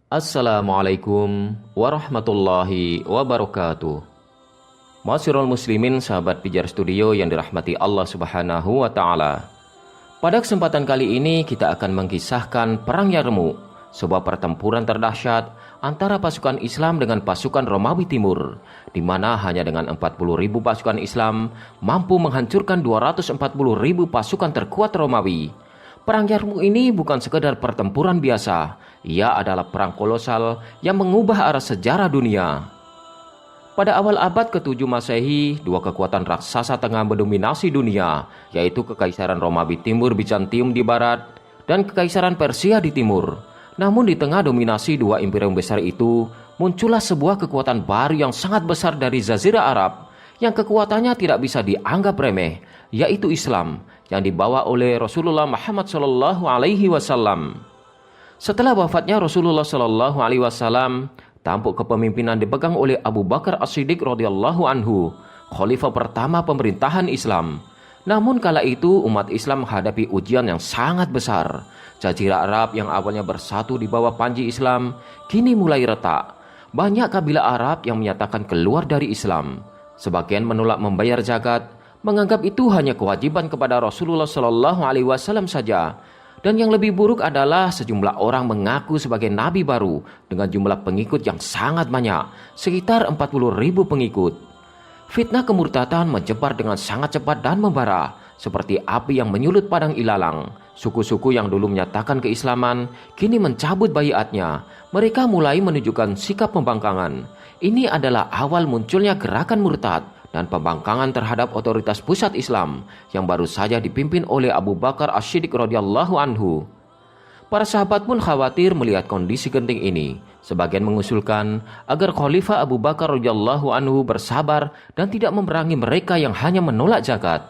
Assalamualaikum warahmatullahi wabarakatuh. Masyiral muslimin, sahabat Pijar Studio yang dirahmati Allah Subhanahu wa taala. Pada kesempatan kali ini kita akan mengisahkan Perang Yarmuk, sebuah pertempuran terdahsyat antara pasukan Islam dengan pasukan Romawi Timur, di mana hanya dengan 40.000 pasukan Islam mampu menghancurkan 240.000 pasukan terkuat Romawi. Perang Yarmuk ini bukan sekedar pertempuran biasa, ia adalah perang kolosal yang mengubah arah sejarah dunia. Pada awal abad ke-7 Masehi, dua kekuatan raksasa tengah mendominasi dunia, yaitu Kekaisaran Romawi Timur Bizantium di barat dan Kekaisaran Persia di timur. Namun di tengah dominasi dua imperium besar itu, muncullah sebuah kekuatan baru yang sangat besar dari Jazirah Arab, yang kekuatannya tidak bisa dianggap remeh, yaitu Islam yang dibawa oleh Rasulullah Muhammad SAW. Setelah wafatnya Rasulullah SAW, tampuk kepemimpinan dipegang oleh Abu Bakar As-Siddiq radhiyallahu anhu, khalifah pertama pemerintahan Islam. Namun kala itu umat Islam menghadapi ujian yang sangat besar. Jazirah Arab yang awalnya bersatu di bawah panji Islam, kini mulai retak. Banyak kabilah Arab yang menyatakan keluar dari Islam. Sebagian menolak membayar zakat, menganggap itu hanya kewajiban kepada Rasulullah SAW saja. Dan yang lebih buruk adalah sejumlah orang mengaku sebagai nabi baru dengan jumlah pengikut yang sangat banyak, sekitar 40.000 pengikut. Fitnah kemurtadan menyebar dengan sangat cepat dan membara, seperti api yang menyulut padang ilalang. Suku-suku yang dulu menyatakan keislaman, kini mencabut baiatnya. Mereka mulai menunjukkan sikap pembangkangan. Ini adalah awal munculnya gerakan murtad dan pembangkangan terhadap otoritas pusat Islam yang baru saja dipimpin oleh Abu Bakar As-Siddiq radhiyallahu anhu. Para sahabat pun khawatir melihat kondisi genting ini. Sebagian mengusulkan agar Khalifah Abu Bakar radhiyallahu anhu bersabar dan tidak memerangi mereka yang hanya menolak zakat.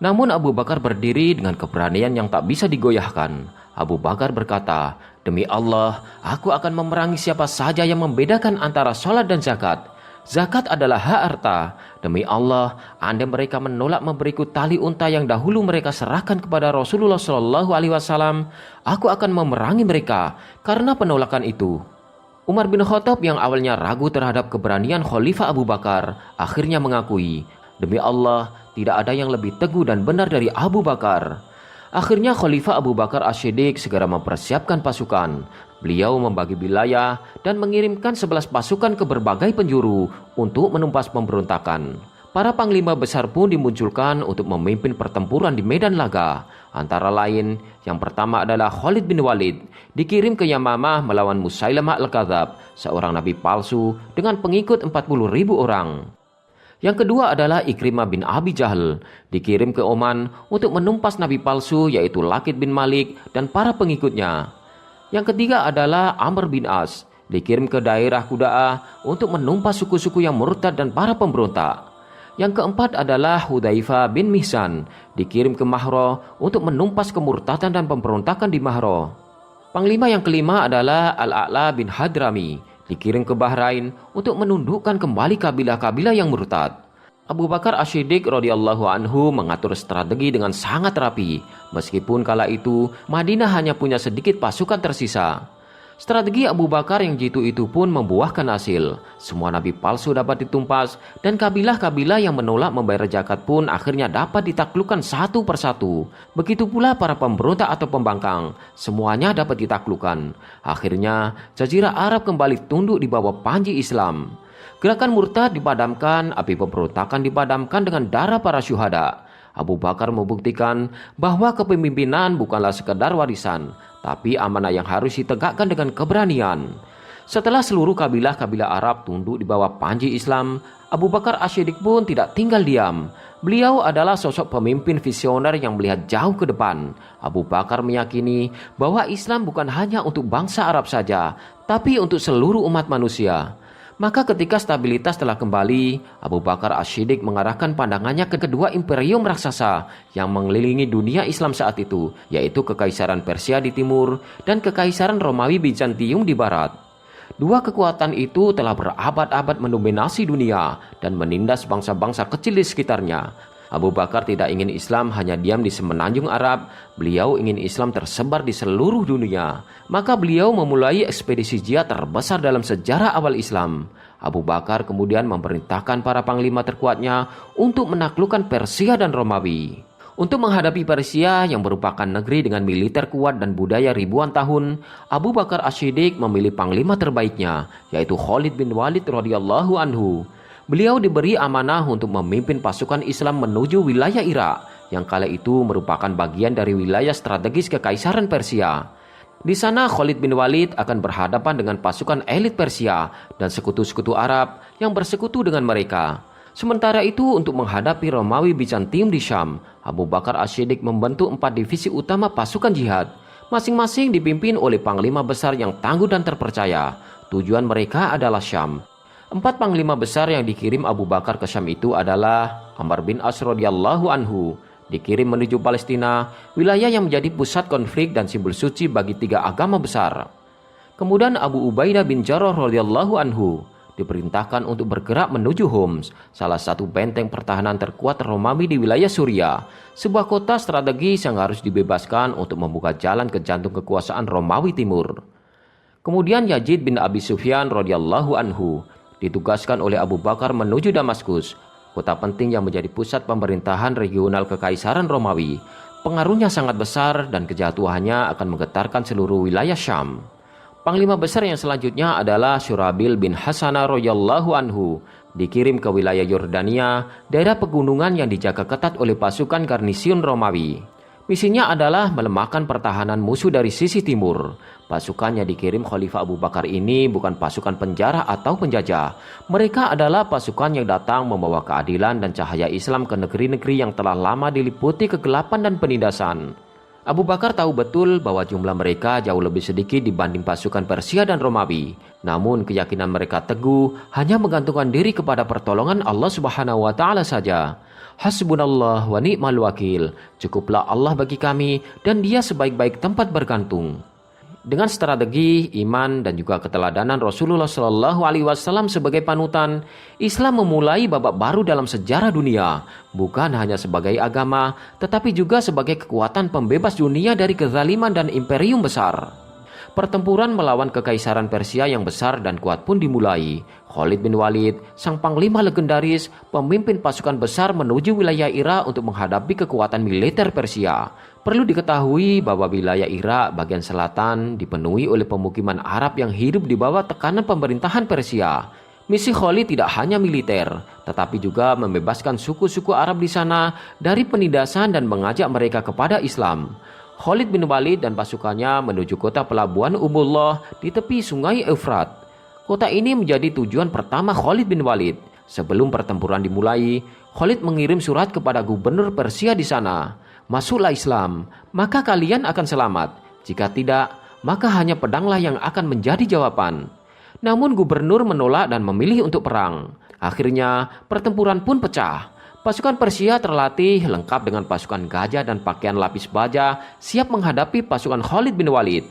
Namun Abu Bakar berdiri dengan keberanian yang tak bisa digoyahkan. Abu Bakar berkata, "Demi Allah, aku akan memerangi siapa saja yang membedakan antara sholat dan zakat. Zakat adalah hak harta. Demi Allah, andai mereka menolak memberiku tali unta yang dahulu mereka serahkan kepada Rasulullah SAW, aku akan memerangi mereka karena penolakan itu." Umar bin Khattab yang awalnya ragu terhadap keberanian Khalifah Abu Bakar, akhirnya mengakui, "Demi Allah, tidak ada yang lebih teguh dan benar dari Abu Bakar." Akhirnya Khalifah Abu Bakar As-Siddiq segera mempersiapkan pasukan. Beliau membagi wilayah dan mengirimkan 11 pasukan ke berbagai penjuru untuk menumpas pemberontakan. Para panglima besar pun dimunculkan untuk memimpin pertempuran di medan laga. Antara lain, yang pertama adalah Khalid bin Walid, dikirim ke Yamamah melawan Musailamah Al-Kadzab, seorang nabi palsu dengan pengikut 40.000 orang. Yang kedua adalah Ikrimah bin Abi Jahal, dikirim ke Oman untuk menumpas nabi palsu yaitu Lakid bin Malik dan para pengikutnya. Yang ketiga adalah Amr bin As, dikirim ke daerah Quda'ah untuk menumpas suku-suku yang murtad dan para pemberontak. Yang keempat adalah Hudzaifah bin Mihsan, dikirim ke Mahro untuk menumpas kemurtadan dan pemberontakan di Mahro. Panglima yang kelima adalah Al-A'la bin Hadrami, dikirim ke Bahrain untuk menundukkan kembali kabilah-kabilah yang murtad. Abu Bakar As-Siddiq radhiyallahu anhu mengatur strategi dengan sangat rapi, meskipun kala itu Madinah hanya punya sedikit pasukan tersisa. Strategi Abu Bakar yang jitu itu pun membuahkan hasil. Semua nabi palsu dapat ditumpas dan kabilah-kabilah yang menolak membayar zakat pun akhirnya dapat ditaklukkan satu persatu. Begitu pula para pemberontak atau pembangkang, semuanya dapat ditaklukkan. Akhirnya Jazirah Arab kembali tunduk di bawah panji Islam. Gerakan murtad dipadamkan, api pemberontakan dipadamkan dengan darah para syuhada. Abu Bakar membuktikan bahwa kepemimpinan bukanlah sekedar warisan, tapi amanah yang harus ditegakkan dengan keberanian. Setelah seluruh kabilah-kabilah Arab tunduk di bawah panji Islam, Abu Bakar As-Siddiq pun tidak tinggal diam. Beliau adalah sosok pemimpin visioner yang melihat jauh ke depan. Abu Bakar meyakini bahwa Islam bukan hanya untuk bangsa Arab saja, tapi untuk seluruh umat manusia. Maka ketika stabilitas telah kembali, Abu Bakar As-Siddiq mengarahkan pandangannya ke kedua imperium raksasa yang mengelilingi dunia Islam saat itu, yaitu Kekaisaran Persia di timur dan Kekaisaran Romawi Bizantium di barat. Dua kekuatan itu telah berabad-abad mendominasi dunia dan menindas bangsa-bangsa kecil di sekitarnya. Abu Bakar tidak ingin Islam hanya diam di semenanjung Arab, beliau ingin Islam tersebar di seluruh dunia. Maka beliau memulai ekspedisi jihad terbesar dalam sejarah awal Islam. Abu Bakar kemudian memerintahkan para panglima terkuatnya untuk menaklukkan Persia dan Romawi. Untuk menghadapi Persia yang merupakan negeri dengan militer kuat dan budaya ribuan tahun, Abu Bakar As-Siddiq memilih panglima terbaiknya, yaitu Khalid bin Walid radhiyallahu anhu. Beliau diberi amanah untuk memimpin pasukan Islam menuju wilayah Irak, yang kala itu merupakan bagian dari wilayah strategis Kekaisaran Persia. Di sana Khalid bin Walid akan berhadapan dengan pasukan elit Persia dan sekutu-sekutu Arab yang bersekutu dengan mereka. Sementara itu, untuk menghadapi Romawi Bizantium di Syam, Abu Bakar As-Siddiq membentuk 4 divisi utama pasukan jihad, masing-masing dipimpin oleh panglima besar yang tangguh dan terpercaya. Tujuan mereka adalah Syam. 4 panglima besar yang dikirim Abu Bakar ke Syam itu adalah Amr bin As radhiyallahu anhu, dikirim menuju Palestina, wilayah yang menjadi pusat konflik dan simbol suci bagi 3 agama besar. Kemudian Abu Ubaidah bin Jarrah radhiyallahu anhu diperintahkan untuk bergerak menuju Homs, salah satu benteng pertahanan terkuat Romawi di wilayah Suriah, sebuah kota strategis yang harus dibebaskan untuk membuka jalan ke jantung kekuasaan Romawi Timur. Kemudian Yazid bin Abi Sufyan radhiyallahu anhu ditugaskan oleh Abu Bakar menuju Damaskus, kota penting yang menjadi pusat pemerintahan regional Kekaisaran Romawi. Pengaruhnya sangat besar dan kejatuhannya akan menggetarkan seluruh wilayah Syam. Panglima besar yang selanjutnya adalah Syurabil bin Hasanah radhiyallahu anhu, dikirim ke wilayah Yordania, daerah pegunungan yang dijaga ketat oleh pasukan garnisun Romawi. Misinya adalah melemahkan pertahanan musuh dari sisi timur. Pasukan yang dikirim Khalifah Abu Bakar ini bukan pasukan penjara atau penjajah. Mereka adalah pasukan yang datang membawa keadilan dan cahaya Islam ke negeri-negeri yang telah lama diliputi kegelapan dan penindasan. Abu Bakar tahu betul bahwa jumlah mereka jauh lebih sedikit dibanding pasukan Persia dan Romawi. Namun keyakinan mereka teguh, hanya menggantungkan diri kepada pertolongan Allah Subhanahu wa taala saja. Hasbunallah wa ni'mal wakil. Cukuplah Allah bagi kami dan Dia sebaik-baik tempat bergantung. Dengan strategi, iman, dan juga keteladanan Rasulullah Shallallahu Alaihi Wasallam sebagai panutan, Islam memulai babak baru dalam sejarah dunia, bukan hanya sebagai agama, tetapi juga sebagai kekuatan pembebas dunia dari kezaliman dan imperium besar. Pertempuran melawan Kekaisaran Persia yang besar dan kuat pun dimulai. Khalid bin Walid, sang panglima legendaris, pemimpin pasukan besar menuju wilayah Irak untuk menghadapi kekuatan militer Persia. Perlu diketahui bahwa wilayah Irak bagian selatan dipenuhi oleh pemukiman Arab yang hidup di bawah tekanan pemerintahan Persia. Misi Khalid tidak hanya militer, tetapi juga membebaskan suku-suku Arab di sana dari penindasan dan mengajak mereka kepada Islam. Khalid bin Walid dan pasukannya menuju kota pelabuhan Umullah di tepi sungai Efrat. Kota ini menjadi tujuan pertama Khalid bin Walid. Sebelum pertempuran dimulai, Khalid mengirim surat kepada gubernur Persia di sana. Masuklah Islam, maka kalian akan selamat. Jika tidak, maka hanya pedanglah yang akan menjadi jawaban. Namun gubernur menolak dan memilih untuk perang. Akhirnya pertempuran pun pecah. Pasukan Persia terlatih lengkap dengan pasukan gajah dan pakaian lapis baja, siap menghadapi pasukan Khalid bin Walid.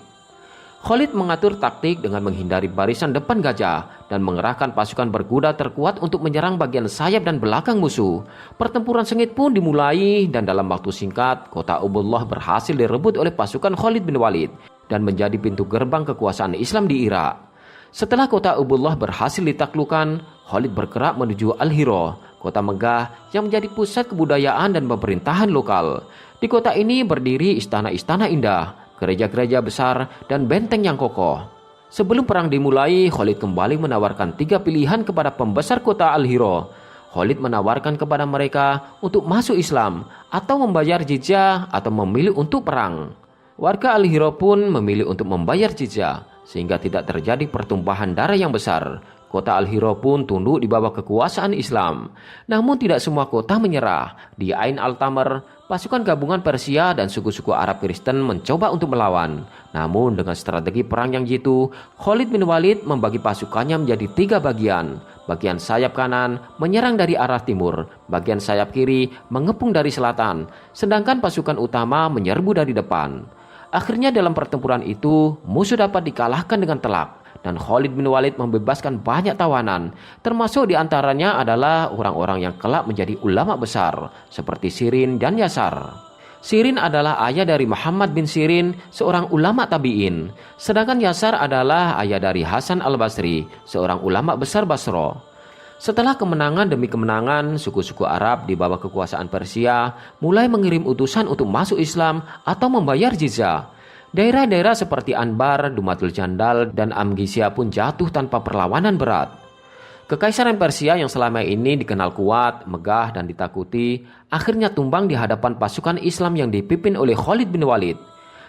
Khalid mengatur taktik dengan menghindari barisan depan gajah dan mengerahkan pasukan berkuda terkuat untuk menyerang bagian sayap dan belakang musuh. Pertempuran sengit pun dimulai dan dalam waktu singkat, kota Ubullah berhasil direbut oleh pasukan Khalid bin Walid dan menjadi pintu gerbang kekuasaan Islam di Irak. Setelah kota Ubullah berhasil ditaklukkan, Khalid bergerak menuju Al-Hira, kota megah yang menjadi pusat kebudayaan dan pemerintahan lokal. Di kota ini berdiri istana-istana indah, gereja-gereja besar, dan benteng yang kokoh. Sebelum perang dimulai, Khalid kembali menawarkan 3 pilihan kepada pembesar kota Al-Hira. Khalid menawarkan kepada mereka untuk masuk Islam, atau membayar jizyah, atau memilih untuk perang. Warga Al-Hira pun memilih untuk membayar jizyah, sehingga tidak terjadi pertumpahan darah yang besar. Kota Al-Hira pun tunduk di bawah kekuasaan Islam. Namun tidak semua kota menyerah. Di Ain Al-Tamr, pasukan gabungan Persia dan suku-suku Arab Kristen mencoba untuk melawan. Namun dengan strategi perang yang jitu, Khalid bin Walid membagi pasukannya menjadi 3 bagian. Bagian sayap kanan menyerang dari arah timur, bagian sayap kiri mengepung dari selatan, sedangkan pasukan utama menyerbu dari depan. Akhirnya dalam pertempuran itu, musuh dapat dikalahkan dengan telak. Dan Khalid bin Walid membebaskan banyak tawanan, termasuk diantaranya adalah orang-orang yang kelak menjadi ulama besar, seperti Sirin dan Yasar. Sirin adalah ayah dari Muhammad bin Sirin, seorang ulama tabi'in. Sedangkan Yasar adalah ayah dari Hasan al-Basri, seorang ulama besar Basra. Setelah kemenangan demi kemenangan, suku-suku Arab di bawah kekuasaan Persia mulai mengirim utusan untuk masuk Islam atau membayar jizyah. Daerah-daerah seperti Anbar, Dumatul Jandal, dan Amgisya pun jatuh tanpa perlawanan berat. Kekaisaran Persia yang selama ini dikenal kuat, megah, dan ditakuti, akhirnya tumbang di hadapan pasukan Islam yang dipimpin oleh Khalid bin Walid.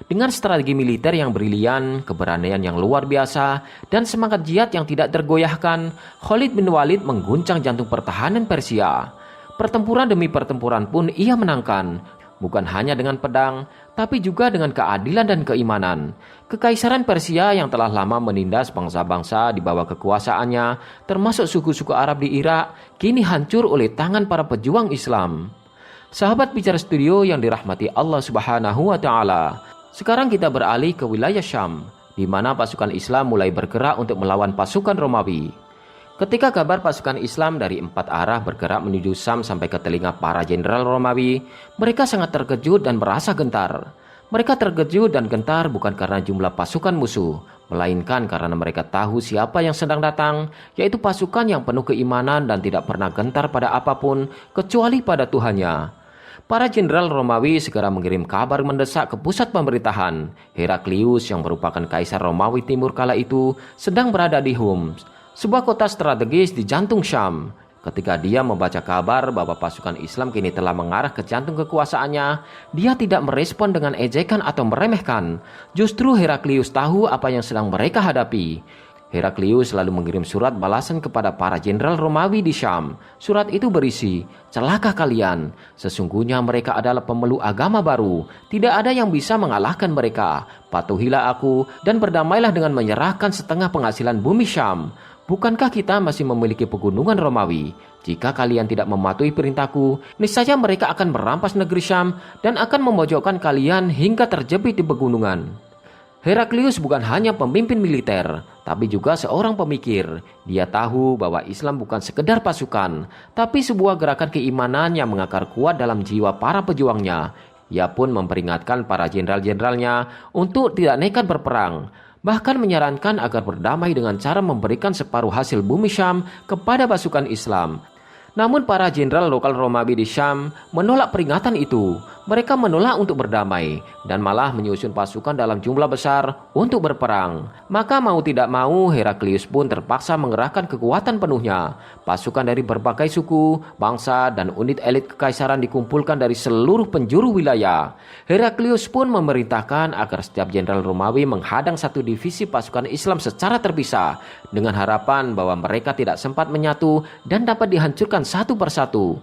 Dengan strategi militer yang brilian, keberanian yang luar biasa, dan semangat jihad yang tidak tergoyahkan, Khalid bin Walid mengguncang jantung pertahanan Persia. Pertempuran demi pertempuran pun ia menangkan, bukan hanya dengan pedang, tapi juga dengan keadilan dan keimanan. Kekaisaran Persia yang telah lama menindas bangsa-bangsa di bawah kekuasaannya, termasuk suku-suku Arab di Irak, kini hancur oleh tangan para pejuang Islam. Sahabat Bicara Studio yang dirahmati Allah Subhanahu wa Ta'ala, sekarang kita beralih ke wilayah Syam, di mana pasukan Islam mulai bergerak untuk melawan pasukan Romawi. Ketika kabar pasukan Islam dari 4 arah bergerak menuju Syam sampai ke telinga para jenderal Romawi, mereka sangat terkejut dan merasa gentar. Mereka terkejut dan gentar bukan karena jumlah pasukan musuh, melainkan karena mereka tahu siapa yang sedang datang, yaitu pasukan yang penuh keimanan dan tidak pernah gentar pada apapun kecuali pada Tuhannya. Para jenderal Romawi segera mengirim kabar mendesak ke pusat pemerintahan. Heraklius yang merupakan kaisar Romawi Timur kala itu sedang berada di Homs, sebuah kota strategis di jantung Syam. Ketika dia membaca kabar bahwa pasukan Islam kini telah mengarah ke jantung kekuasaannya, dia tidak merespon dengan ejekan atau meremehkan. Justru Heraklius tahu apa yang sedang mereka hadapi. Heraklius lalu mengirim surat balasan kepada para jenderal Romawi di Syam. Surat itu berisi, "Celaka kalian, sesungguhnya mereka adalah pemeluk agama baru. Tidak ada yang bisa mengalahkan mereka. Patuhilah aku dan berdamailah dengan menyerahkan setengah penghasilan bumi Syam. Bukankah kita masih memiliki pegunungan Romawi? Jika kalian tidak mematuhi perintahku, niscaya mereka akan merampas negeri Syam dan akan memojokkan kalian hingga terjepit di pegunungan." Heraklius bukan hanya pemimpin militer, tapi juga seorang pemikir. Dia tahu bahwa Islam bukan sekedar pasukan, tapi sebuah gerakan keimanan yang mengakar kuat dalam jiwa para pejuangnya. Ia pun memperingatkan para jenderal-jenderalnya untuk tidak nekat berperang, bahkan menyarankan agar berdamai dengan cara memberikan separuh hasil bumi Syam kepada pasukan Islam. Namun para jenderal lokal Romawi di Syam menolak peringatan itu. Mereka menolak untuk berdamai dan malah menyusun pasukan dalam jumlah besar untuk berperang. Maka mau tidak mau Heraklius pun terpaksa mengerahkan kekuatan penuhnya. Pasukan dari berbagai suku, bangsa, dan unit elit kekaisaran dikumpulkan dari seluruh penjuru wilayah. Heraklius pun memerintahkan agar setiap jenderal Romawi menghadang satu divisi pasukan Islam secara terpisah, dengan harapan bahwa mereka tidak sempat menyatu dan dapat dihancurkan satu persatu.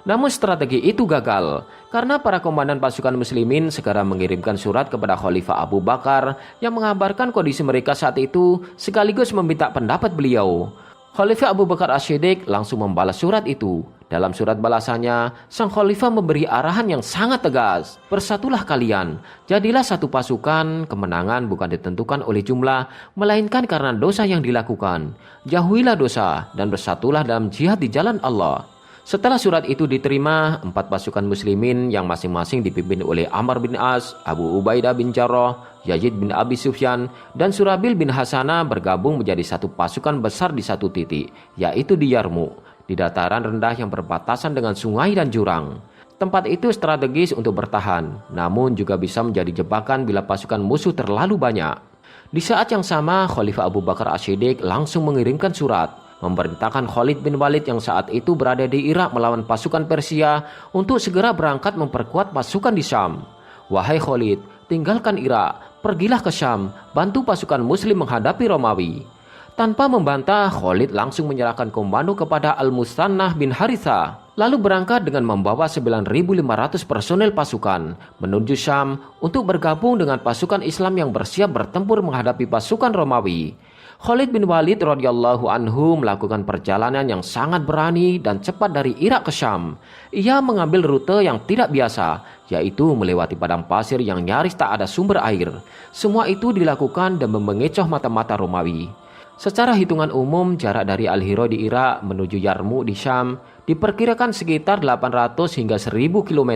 Namun strategi itu gagal, karena para komandan pasukan muslimin segera mengirimkan surat kepada Khalifah Abu Bakar yang mengabarkan kondisi mereka saat itu sekaligus meminta pendapat beliau. Khalifah Abu Bakar As-Siddiq langsung membalas surat itu. Dalam surat balasannya, sang khalifah memberi arahan yang sangat tegas. "Bersatulah kalian, jadilah satu pasukan, kemenangan bukan ditentukan oleh jumlah, melainkan karena dosa yang dilakukan. Jauhilah dosa dan bersatulah dalam jihad di jalan Allah." Setelah surat itu diterima, 4 pasukan muslimin yang masing-masing dipimpin oleh Amr bin As, Abu Ubaidah bin Jarrah, Yazid bin Abi Sufyan, dan Surabil bin Hasanah bergabung menjadi satu pasukan besar di satu titik, yaitu di Yarmuk, di dataran rendah yang berbatasan dengan sungai dan jurang. Tempat itu strategis untuk bertahan, namun juga bisa menjadi jebakan bila pasukan musuh terlalu banyak. Di saat yang sama, Khalifah Abu Bakar As-Siddiq langsung mengirimkan surat, memerintahkan Khalid bin Walid yang saat itu berada di Irak melawan pasukan Persia untuk segera berangkat memperkuat pasukan di Syam. "Wahai Khalid, tinggalkan Irak, pergilah ke Syam, bantu pasukan muslim menghadapi Romawi." Tanpa membantah, Khalid langsung menyerahkan komando kepada Al-Mustannah bin Haritha, lalu berangkat dengan membawa 9.500 personel pasukan menuju Syam untuk bergabung dengan pasukan Islam yang bersiap bertempur menghadapi pasukan Romawi. Khalid bin Walid radhiyallahu anhu melakukan perjalanan yang sangat berani dan cepat dari Irak ke Syam. Ia mengambil rute yang tidak biasa, yaitu melewati padang pasir yang nyaris tak ada sumber air. Semua itu dilakukan demi mengecoh mata-mata Romawi. Secara hitungan umum, jarak dari Al-Hira di Irak menuju Yarmouk di Syam diperkirakan sekitar 800 hingga 1000 km.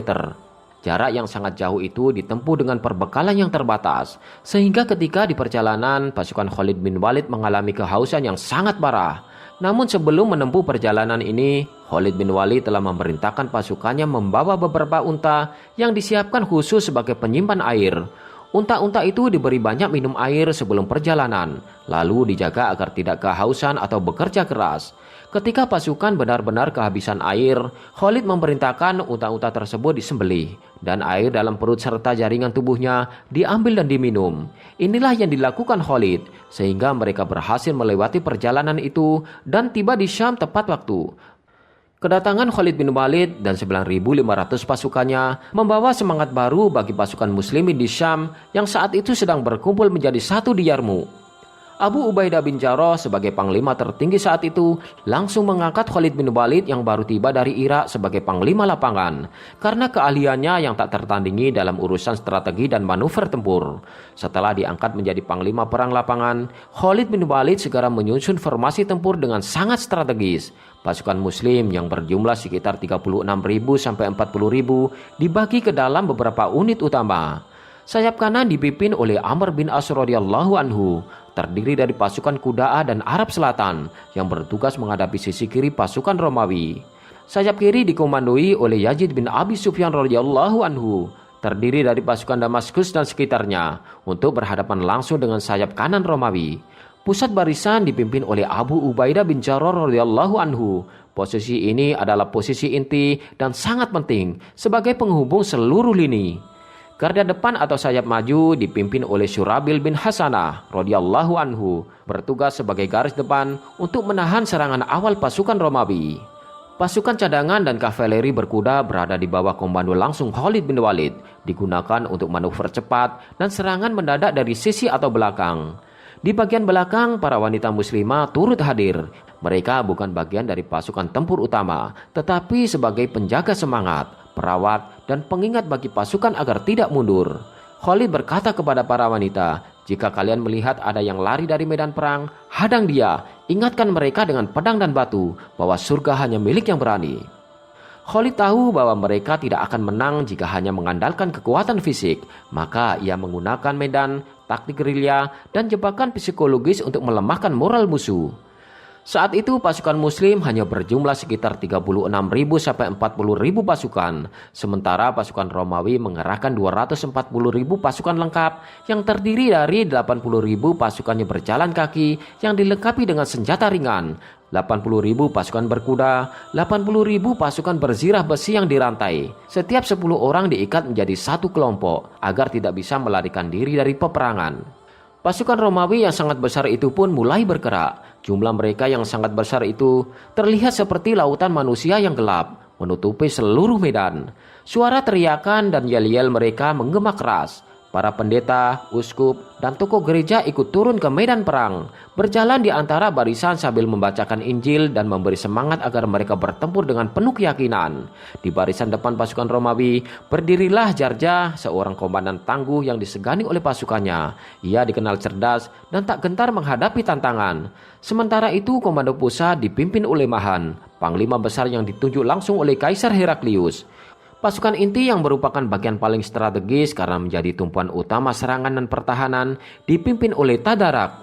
Jarak yang sangat jauh itu ditempuh dengan perbekalan yang terbatas, sehingga ketika di perjalanan pasukan Khalid bin Walid mengalami kehausan yang sangat parah. Namun sebelum menempuh perjalanan ini, Khalid bin Walid telah memerintahkan pasukannya membawa beberapa unta yang disiapkan khusus sebagai penyimpan air. Unta-unta itu diberi banyak minum air sebelum perjalanan, lalu dijaga agar tidak kehausan atau bekerja keras. Ketika pasukan benar-benar kehabisan air, Khalid memerintahkan unta-unta tersebut disembelih dan air dalam perut serta jaringan tubuhnya diambil dan diminum. Inilah yang dilakukan Khalid sehingga mereka berhasil melewati perjalanan itu dan tiba di Syam tepat waktu. Kedatangan Khalid bin Walid dan 9.500 pasukannya membawa semangat baru bagi pasukan muslimin di Syam yang saat itu sedang berkumpul menjadi satu di Yarmouk. Abu Ubaidah bin Jarrah sebagai panglima tertinggi saat itu langsung mengangkat Khalid bin Walid yang baru tiba dari Irak sebagai panglima lapangan karena keahliannya yang tak tertandingi dalam urusan strategi dan manuver tempur. Setelah diangkat menjadi panglima perang lapangan, Khalid bin Walid segera menyusun formasi tempur dengan sangat strategis. Pasukan muslim yang berjumlah sekitar 36.000 sampai 40.000 dibagi ke dalam beberapa unit utama. Sayap kanan dipimpin oleh Amr bin As radhiyallahu anhu, terdiri dari pasukan Kuda'a dan Arab Selatan yang bertugas menghadapi sisi kiri pasukan Romawi. Sayap kiri dikomandoi oleh Yazid bin Abi Sufyan radhiyallahu anhu, terdiri dari pasukan Damaskus dan sekitarnya untuk berhadapan langsung dengan sayap kanan Romawi. Pusat barisan dipimpin oleh Abu Ubaidah bin Jarrah radhiyallahu anhu. Posisi ini adalah posisi inti dan sangat penting sebagai penghubung seluruh lini. Garda depan atau sayap maju dipimpin oleh Syurabil bin Hasanah radhiyallahu anhu, bertugas sebagai garis depan untuk menahan serangan awal pasukan Romawi. Pasukan cadangan dan kavaleri berkuda berada di bawah komando langsung Khalid bin Walid, digunakan untuk manuver cepat dan serangan mendadak dari sisi atau belakang. Di bagian belakang, para wanita muslimah turut hadir. Mereka bukan bagian dari pasukan tempur utama, tetapi sebagai penjaga semangat, perawat, dan pengingat bagi pasukan agar tidak mundur. Khalid berkata kepada para wanita, "Jika kalian melihat ada yang lari dari medan perang, hadang dia. Ingatkan mereka dengan pedang dan batu bahwa surga hanya milik yang berani." Khalid tahu bahwa mereka tidak akan menang jika hanya mengandalkan kekuatan fisik, maka ia menggunakan medan, taktik gerilya, dan jebakan psikologis untuk melemahkan moral musuh. Saat itu pasukan muslim hanya berjumlah sekitar 36.000 sampai 40.000 pasukan, sementara pasukan Romawi mengerahkan 240.000 pasukan lengkap yang terdiri dari 80.000 pasukannya berjalan kaki yang dilengkapi dengan senjata ringan, 80.000 pasukan berkuda, 80.000 pasukan berzirah besi yang dirantai. Setiap 10 orang diikat menjadi satu kelompok agar tidak bisa melarikan diri dari peperangan. Pasukan Romawi yang sangat besar itu pun mulai bergerak. Jumlah mereka yang sangat besar itu terlihat seperti lautan manusia yang gelap, menutupi seluruh medan. Suara teriakan dan yel-yel mereka menggema keras. Para pendeta, uskup, dan tokoh gereja ikut turun ke medan perang, berjalan di antara barisan sambil membacakan Injil dan memberi semangat agar mereka bertempur dengan penuh keyakinan. Di barisan depan pasukan Romawi, berdirilah Jarjah, seorang komandan tangguh yang disegani oleh pasukannya. Ia dikenal cerdas dan tak gentar menghadapi tantangan. Sementara itu, komando pusat dipimpin oleh Mahan, panglima besar yang ditunjuk langsung oleh Kaisar Heraklius. Pasukan inti yang merupakan bagian paling strategis karena menjadi tumpuan utama serangan dan pertahanan dipimpin oleh Tadarak.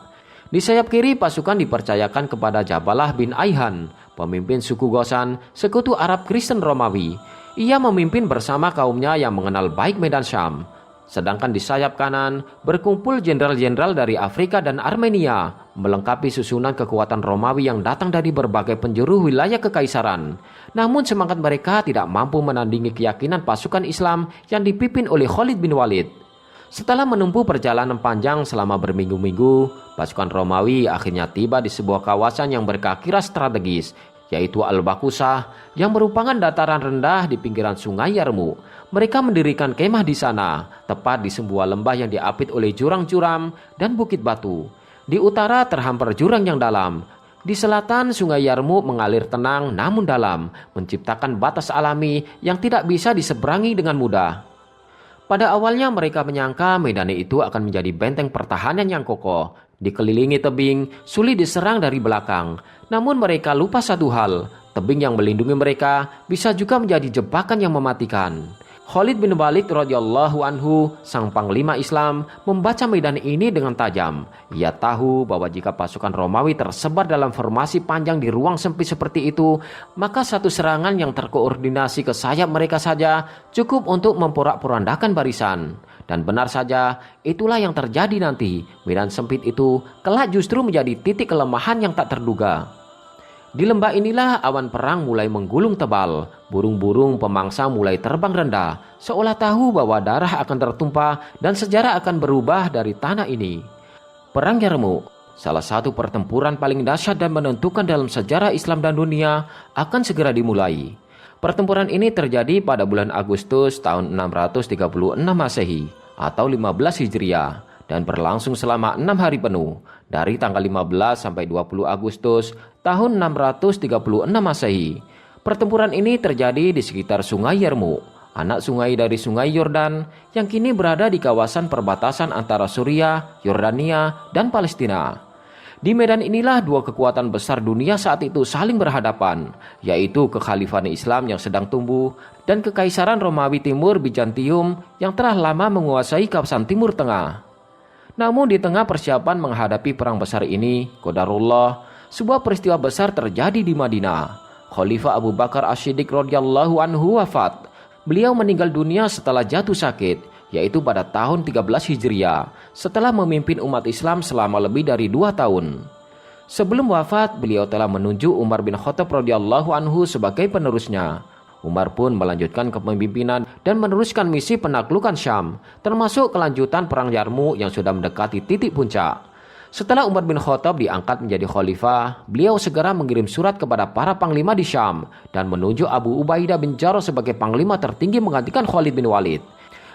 Di sayap kiri pasukan dipercayakan kepada Jabalah bin Ayhan, pemimpin suku Gosan, sekutu Arab Kristen Romawi. Ia memimpin bersama kaumnya yang mengenal baik medan Syam. Sedangkan di sayap kanan berkumpul jenderal-jenderal dari Afrika dan Armenia, melengkapi susunan kekuatan Romawi yang datang dari berbagai penjuru wilayah kekaisaran. Namun semangat mereka tidak mampu menandingi keyakinan pasukan Islam yang dipimpin oleh Khalid bin Walid. Setelah menempuh perjalanan panjang selama berminggu-minggu, pasukan Romawi akhirnya tiba di sebuah kawasan yang berkira strategis, yaitu Al-Bakusah, yang merupakan dataran rendah di pinggiran sungai Yarmouk. Mereka mendirikan kemah di sana, tepat di sebuah lembah yang diapit oleh jurang curam dan bukit batu. Di utara terhampar jurang yang dalam. Di selatan Sungai Yarmouk mengalir tenang namun dalam, menciptakan batas alami yang tidak bisa diseberangi dengan mudah. Pada awalnya mereka menyangka medan itu akan menjadi benteng pertahanan yang kokoh, dikelilingi tebing, sulit diserang dari belakang. Namun mereka lupa satu hal, tebing yang melindungi mereka bisa juga menjadi jebakan yang mematikan. Khalid bin Walid radhiyallahu anhu, sang panglima Islam, membaca medan ini dengan tajam. Ia tahu bahwa jika pasukan Romawi tersebar dalam formasi panjang di ruang sempit seperti itu, maka satu serangan yang terkoordinasi ke sayap mereka saja cukup untuk memporak-porandakan barisan. Dan benar saja, itulah yang terjadi nanti. Medan sempit itu kelak justru menjadi titik kelemahan yang tak terduga. Di lembah inilah awan perang mulai menggulung tebal. Burung-burung pemangsa mulai terbang rendah, seolah tahu bahwa darah akan tertumpah dan sejarah akan berubah dari tanah ini. Perang Yarmouk, salah satu pertempuran paling dahsyat dan menentukan dalam sejarah Islam dan dunia, akan segera dimulai. Pertempuran ini terjadi pada bulan Agustus tahun 636 Masehi atau 15 Hijriah dan berlangsung selama 6 hari penuh, dari tanggal 15 sampai 20 Agustus tahun 636 Masehi. Pertempuran ini terjadi di sekitar Sungai Yarmouk, anak sungai dari Sungai Yordan yang kini berada di kawasan perbatasan antara Suriah, Yordania, dan Palestina. Di medan inilah dua kekuatan besar dunia saat itu saling berhadapan, yaitu kekhalifahan Islam yang sedang tumbuh dan kekaisaran Romawi Timur Bizantium yang telah lama menguasai kawasan Timur Tengah. Namun di tengah persiapan menghadapi perang besar ini, qadarullah, sebuah peristiwa besar terjadi di Madinah. Khalifah Abu Bakar As-Siddiq radhiyallahu anhu wafat. Beliau meninggal dunia setelah jatuh sakit, yaitu pada tahun 13 Hijriah, setelah memimpin umat Islam selama lebih dari 2 tahun. Sebelum wafat, beliau telah menunjuk Umar bin Khattab radhiyallahu anhu sebagai penerusnya. Umar pun melanjutkan kepemimpinan dan meneruskan misi penaklukan Syam, termasuk kelanjutan perang Yarmouk yang sudah mendekati titik puncak. Setelah Umar bin Khattab diangkat menjadi khalifah, beliau segera mengirim surat kepada para panglima di Syam dan menunjuk Abu Ubaidah bin Jarrah sebagai panglima tertinggi menggantikan Khalid bin Walid.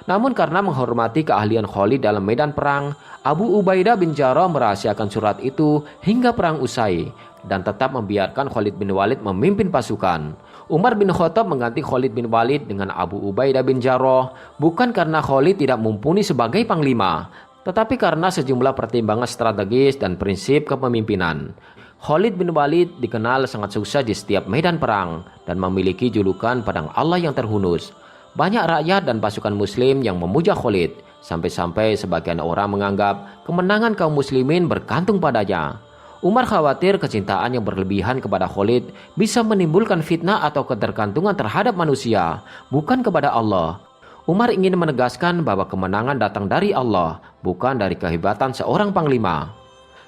Namun karena menghormati keahlian Khalid dalam medan perang, Abu Ubaidah bin Jarrah merahasiakan surat itu hingga perang usai dan tetap membiarkan Khalid bin Walid memimpin pasukan. Umar bin Khattab mengganti Khalid bin Walid dengan Abu Ubaidah bin Jarrah bukan karena Khalid tidak mumpuni sebagai panglima, tetapi karena sejumlah pertimbangan strategis dan prinsip kepemimpinan. Khalid bin Walid dikenal sangat sukses di setiap medan perang dan memiliki julukan pedang Allah yang terhunus. Banyak rakyat dan pasukan muslim yang memuja Khalid, sampai-sampai sebagian orang menganggap kemenangan kaum muslimin bergantung padanya. Umar khawatir kecintaan yang berlebihan kepada Khalid bisa menimbulkan fitnah atau ketergantungan terhadap manusia, bukan kepada Allah. Umar ingin menegaskan bahwa kemenangan datang dari Allah, bukan dari kehebatan seorang panglima.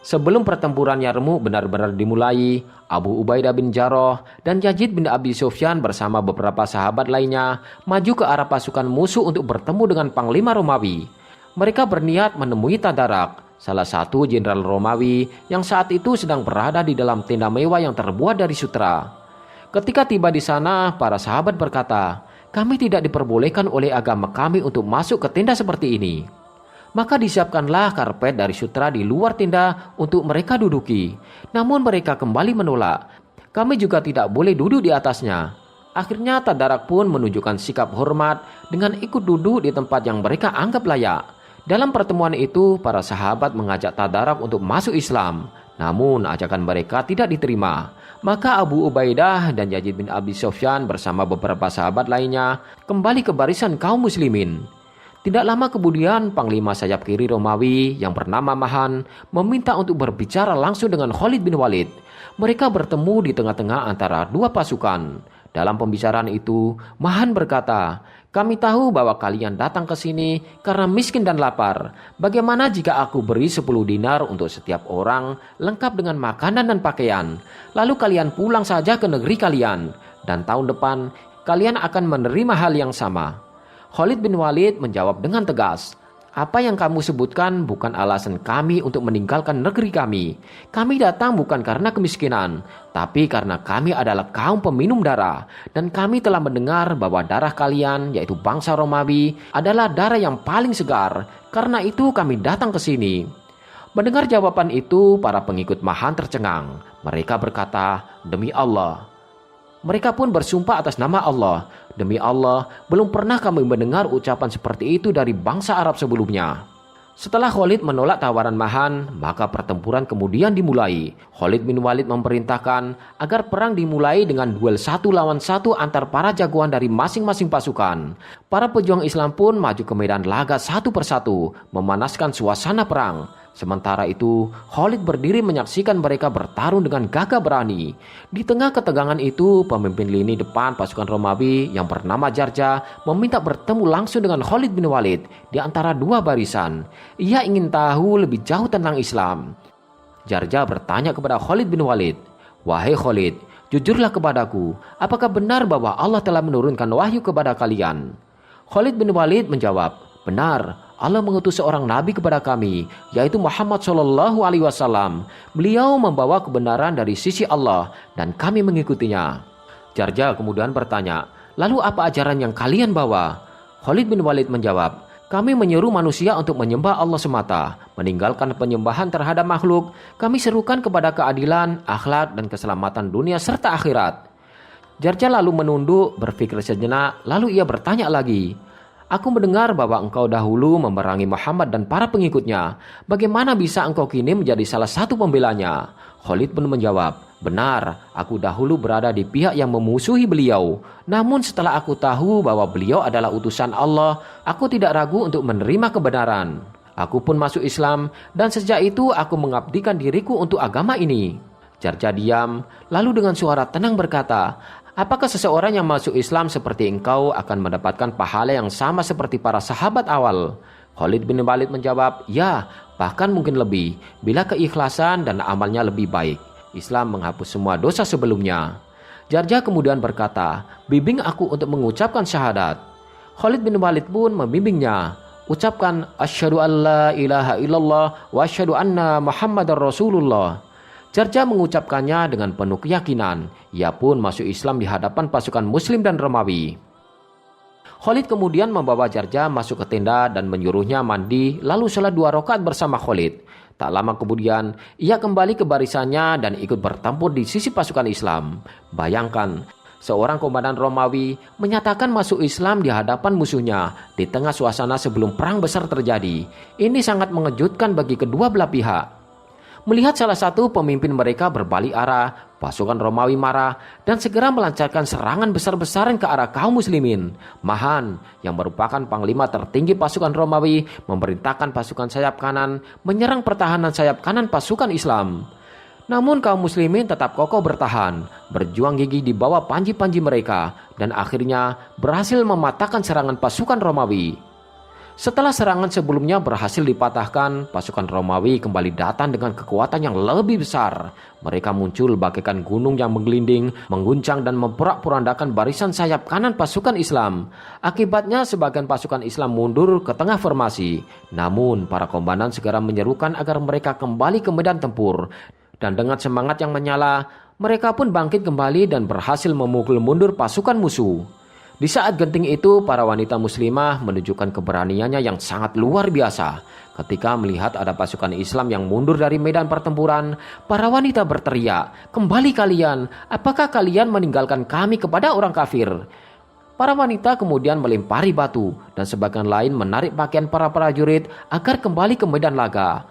Sebelum pertempuran Yarmouk benar-benar dimulai, Abu Ubaidah bin Jarrah dan Yazid bin Abi Sufyan bersama beberapa sahabat lainnya maju ke arah pasukan musuh untuk bertemu dengan panglima Romawi. Mereka berniat menemui Tadarak, salah satu jenderal Romawi yang saat itu sedang berada di dalam tenda mewah yang terbuat dari sutra. Ketika tiba di sana, para sahabat berkata, "Kami tidak diperbolehkan oleh agama kami untuk masuk ke tenda seperti ini." Maka disiapkanlah karpet dari sutra di luar tenda untuk mereka duduki. Namun mereka kembali menolak. Kami juga tidak boleh duduk di atasnya. Akhirnya Tadarak pun menunjukkan sikap hormat dengan ikut duduk di tempat yang mereka anggap layak. Dalam pertemuan itu, para sahabat mengajak Tadarak untuk masuk Islam. Namun ajakan mereka tidak diterima. Maka Abu Ubaidah dan Yazid bin Abi Sufyan bersama beberapa sahabat lainnya kembali ke barisan kaum muslimin. Tidak lama kemudian, panglima sayap kiri Romawi yang bernama Mahan meminta untuk berbicara langsung dengan Khalid bin Walid. Mereka bertemu di tengah-tengah antara dua pasukan. Dalam pembicaraan itu, Mahan berkata, "Kami tahu bahwa kalian datang ke sini karena miskin dan lapar. Bagaimana jika aku beri 10 dinar untuk setiap orang, lengkap dengan makanan dan pakaian? Lalu kalian pulang saja ke negeri kalian, dan tahun depan kalian akan menerima hal yang sama." Khalid bin Walid menjawab dengan tegas, "Apa yang kamu sebutkan bukan alasan kami untuk meninggalkan negeri kami. Kami datang bukan karena kemiskinan, tapi karena kami adalah kaum peminum darah. Dan kami telah mendengar bahwa darah kalian, yaitu bangsa Romawi, adalah darah yang paling segar. Karena itu kami datang ke sini." Mendengar jawaban itu, para pengikut Mahan tercengang. Mereka berkata, "Demi Allah." Mereka pun bersumpah atas nama Allah, "Demi Allah, belum pernah kami mendengar ucapan seperti itu dari bangsa Arab sebelumnya." Setelah Khalid menolak tawaran Mahan, maka pertempuran kemudian dimulai. Khalid bin Walid memerintahkan agar perang dimulai dengan duel 1 lawan 1 antar para jagoan dari masing-masing pasukan. Para pejuang Islam pun maju ke medan laga satu persatu, memanaskan suasana perang. Sementara itu, Khalid berdiri menyaksikan mereka bertarung dengan gagah berani. Di tengah ketegangan itu, pemimpin lini depan pasukan Romawi yang bernama Jarja meminta bertemu langsung dengan Khalid bin Walid di antara dua barisan. Ia ingin tahu lebih jauh tentang Islam. Jarja bertanya kepada Khalid bin Walid, "Wahai Khalid, jujurlah kepadaku, apakah benar bahwa Allah telah menurunkan wahyu kepada kalian?" Khalid bin Walid menjawab, "Benar, Allah mengutus seorang nabi kepada kami, yaitu Muhammad SAW. Beliau membawa kebenaran dari sisi Allah dan kami mengikutinya." Jarja kemudian bertanya, "Lalu apa ajaran yang kalian bawa?" Khalid bin Walid menjawab, "Kami menyuruh manusia untuk menyembah Allah semata, meninggalkan penyembahan terhadap makhluk. Kami serukan kepada keadilan, akhlak, dan keselamatan dunia serta akhirat." Jarja lalu menunduk, berpikir sejenak, lalu ia bertanya lagi, "Aku mendengar bahwa engkau dahulu memerangi Muhammad dan para pengikutnya. Bagaimana bisa engkau kini menjadi salah satu pembelanya?" Khalid pun menjawab, "Benar, aku dahulu berada di pihak yang memusuhi beliau. Namun setelah aku tahu bahwa beliau adalah utusan Allah, aku tidak ragu untuk menerima kebenaran. Aku pun masuk Islam dan sejak itu aku mengabdikan diriku untuk agama ini." Jarja diam, lalu dengan suara tenang berkata, "Apakah seseorang yang masuk Islam seperti engkau akan mendapatkan pahala yang sama seperti para sahabat awal?" Khalid bin Walid menjawab, "Ya, bahkan mungkin lebih, bila keikhlasan dan amalnya lebih baik. Islam menghapus semua dosa sebelumnya." Jarja kemudian berkata, "Bimbing aku untuk mengucapkan syahadat." Khalid bin Walid pun membimbingnya. "Ucapkan asyhadu an la ilaha illallah wa asyhadu anna Muhammadar Rasulullah." Jarja mengucapkannya dengan penuh keyakinan. Ia pun masuk Islam di hadapan pasukan Muslim dan Romawi. Khalid kemudian membawa Jarja masuk ke tenda dan menyuruhnya mandi, lalu sholat 2 rakaat bersama Khalid. Tak lama kemudian, ia kembali ke barisannya dan ikut bertempur di sisi pasukan Islam. Bayangkan, seorang komandan Romawi menyatakan masuk Islam di hadapan musuhnya di tengah suasana sebelum perang besar terjadi. Ini sangat mengejutkan bagi kedua belah pihak. Melihat salah satu pemimpin mereka berbalik arah, pasukan Romawi marah dan segera melancarkan serangan besar-besaran ke arah kaum muslimin. Mahan, yang merupakan panglima tertinggi pasukan Romawi, memerintahkan pasukan sayap kanan menyerang pertahanan sayap kanan pasukan Islam. Namun kaum muslimin tetap kokoh bertahan, berjuang gigih di bawah panji-panji mereka, dan akhirnya berhasil mematahkan serangan pasukan Romawi. Setelah serangan sebelumnya berhasil dipatahkan, pasukan Romawi kembali datang dengan kekuatan yang lebih besar. Mereka muncul bagaikan gunung yang menggelinding, mengguncang dan memporak-porandakan barisan sayap kanan pasukan Islam. Akibatnya sebagian pasukan Islam mundur ke tengah formasi. Namun para komandan segera menyerukan agar mereka kembali ke medan tempur. Dan dengan semangat yang menyala, mereka pun bangkit kembali dan berhasil memukul mundur pasukan musuh. Di saat genting itu, para wanita muslimah menunjukkan keberaniannya yang sangat luar biasa. Ketika melihat ada pasukan Islam yang mundur dari medan pertempuran, para wanita berteriak, "Kembali kalian, apakah kalian meninggalkan kami kepada orang kafir?" Para wanita kemudian melempari batu dan sebagian lain menarik pakaian para prajurit agar kembali ke medan laga.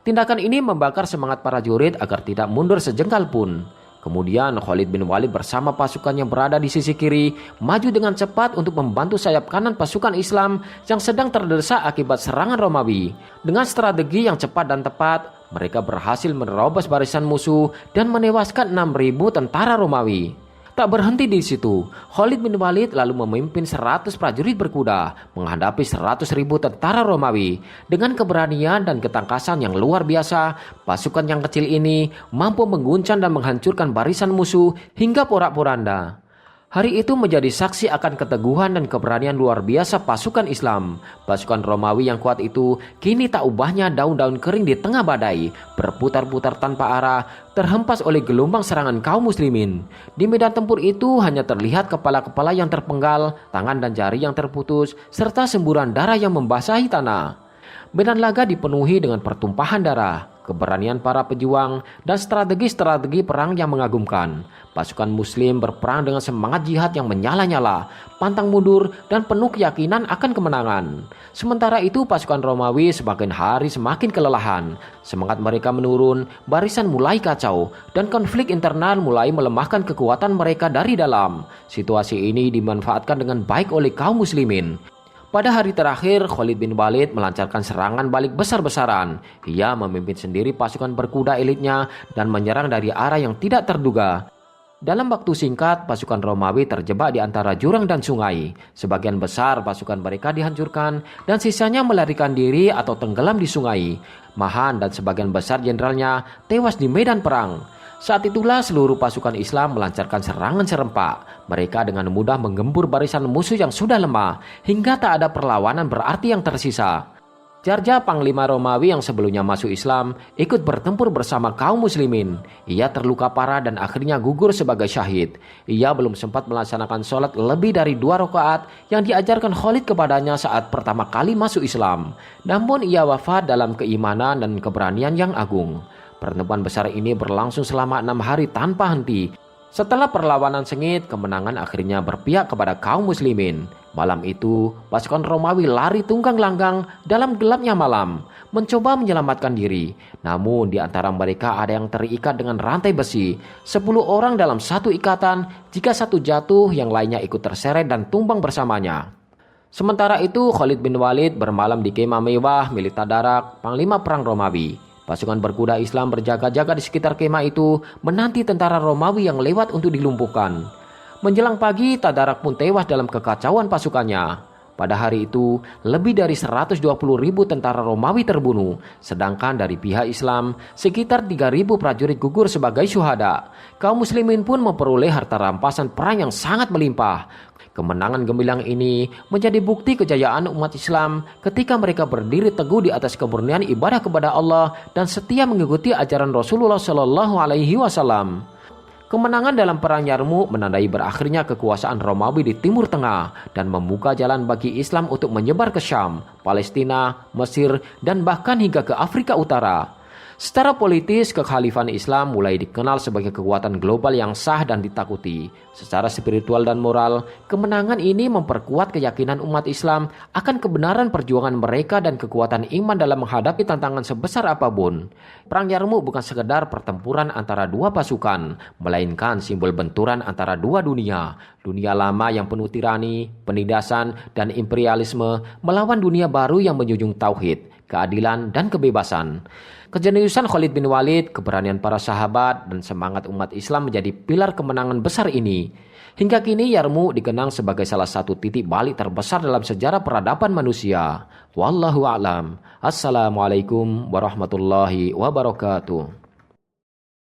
Tindakan ini membakar semangat para prajurit agar tidak mundur sejengkal pun. Kemudian Khalid bin Walid bersama pasukan yang berada di sisi kiri maju dengan cepat untuk membantu sayap kanan pasukan Islam yang sedang terdesak akibat serangan Romawi. Dengan strategi yang cepat dan tepat, mereka berhasil menerobos barisan musuh dan menewaskan 6.000 tentara Romawi. Tak berhenti di situ, Khalid bin Walid lalu memimpin 100 prajurit berkuda menghadapi 100.000 tentara Romawi. Dengan keberanian dan ketangkasan yang luar biasa, pasukan yang kecil ini mampu mengguncang dan menghancurkan barisan musuh hingga porak-poranda. Hari itu menjadi saksi akan keteguhan dan keberanian luar biasa pasukan Islam. Pasukan Romawi yang kuat itu kini tak ubahnya daun-daun kering di tengah badai, berputar-putar tanpa arah, terhempas oleh gelombang serangan kaum muslimin. Di medan tempur itu hanya terlihat kepala-kepala yang terpenggal, tangan dan jari yang terputus, serta semburan darah yang membasahi tanah. Medan laga dipenuhi dengan pertumpahan darah, keberanian para pejuang, dan strategi-strategi perang yang mengagumkan. Pasukan Muslim berperang dengan semangat jihad yang menyala-nyala, pantang mundur, dan penuh keyakinan akan kemenangan. Sementara itu pasukan Romawi semakin hari semakin kelelahan. Semangat mereka menurun, barisan mulai kacau, dan konflik internal mulai melemahkan kekuatan mereka dari dalam. Situasi ini dimanfaatkan dengan baik oleh kaum muslimin. Pada hari terakhir, Khalid bin Walid melancarkan serangan balik besar-besaran. Ia memimpin sendiri pasukan berkuda elitnya dan menyerang dari arah yang tidak terduga. Dalam waktu singkat, pasukan Romawi terjebak di antara jurang dan sungai. Sebagian besar pasukan mereka dihancurkan dan sisanya melarikan diri atau tenggelam di sungai. Mahan dan sebagian besar jenderalnya tewas di medan perang. Saat itulah seluruh pasukan Islam melancarkan serangan serempak. Mereka dengan mudah menggempur barisan musuh yang sudah lemah, hingga tak ada perlawanan berarti yang tersisa. Jarja, panglima Romawi yang sebelumnya masuk Islam, ikut bertempur bersama kaum muslimin. Ia terluka parah dan akhirnya gugur sebagai syahid. Ia belum sempat melaksanakan sholat lebih dari 2 rakaat yang diajarkan Khalid kepadanya saat pertama kali masuk Islam. Namun ia wafat dalam keimanan dan keberanian yang agung. Pertempuran besar ini berlangsung selama 6 hari tanpa henti. Setelah perlawanan sengit, kemenangan akhirnya berpihak kepada kaum muslimin. Malam itu, pasukan Romawi lari tunggang langgang dalam gelapnya malam, mencoba menyelamatkan diri. Namun di antara mereka ada yang terikat dengan rantai besi. 10 orang dalam satu ikatan, jika satu jatuh, yang lainnya ikut terseret dan tumbang bersamanya. Sementara itu, Khalid bin Walid bermalam di kemah mewah milik Tadarak, panglima perang Romawi. Pasukan berkuda Islam berjaga-jaga di sekitar kemah itu menanti tentara Romawi yang lewat untuk dilumpuhkan. Menjelang pagi, Tadarak pun tewas dalam kekacauan pasukannya. Pada hari itu, lebih dari 120.000 tentara Romawi terbunuh, sedangkan dari pihak Islam, sekitar 3.000 prajurit gugur sebagai syuhada. Kaum muslimin pun memperoleh harta rampasan perang yang sangat melimpah. Kemenangan gemilang ini menjadi bukti kejayaan umat Islam ketika mereka berdiri teguh di atas kemurnian ibadah kepada Allah dan setia mengikuti ajaran Rasulullah Shallallahu Alaihi Wasallam. Kemenangan dalam perang Yarmuk menandai berakhirnya kekuasaan Romawi di Timur Tengah dan membuka jalan bagi Islam untuk menyebar ke Syam, Palestina, Mesir, dan bahkan hingga ke Afrika Utara. Secara politis, kekhalifahan Islam mulai dikenal sebagai kekuatan global yang sah dan ditakuti. Secara spiritual dan moral, kemenangan ini memperkuat keyakinan umat Islam akan kebenaran perjuangan mereka dan kekuatan iman dalam menghadapi tantangan sebesar apapun. Perang Yarmuk bukan sekedar pertempuran antara dua pasukan, melainkan simbol benturan antara dua dunia. Dunia lama yang penuh tirani, penindasan, dan imperialisme melawan dunia baru yang menjunjung tauhid, keadilan, dan kebebasan. Kejeniusan Khalid bin Walid, keberanian para sahabat, dan semangat umat Islam menjadi pilar kemenangan besar ini. Hingga kini Yarmuk dikenang sebagai salah satu titik balik terbesar dalam sejarah peradaban manusia. Wallahu a'lam. Assalamualaikum warahmatullahi wabarakatuh.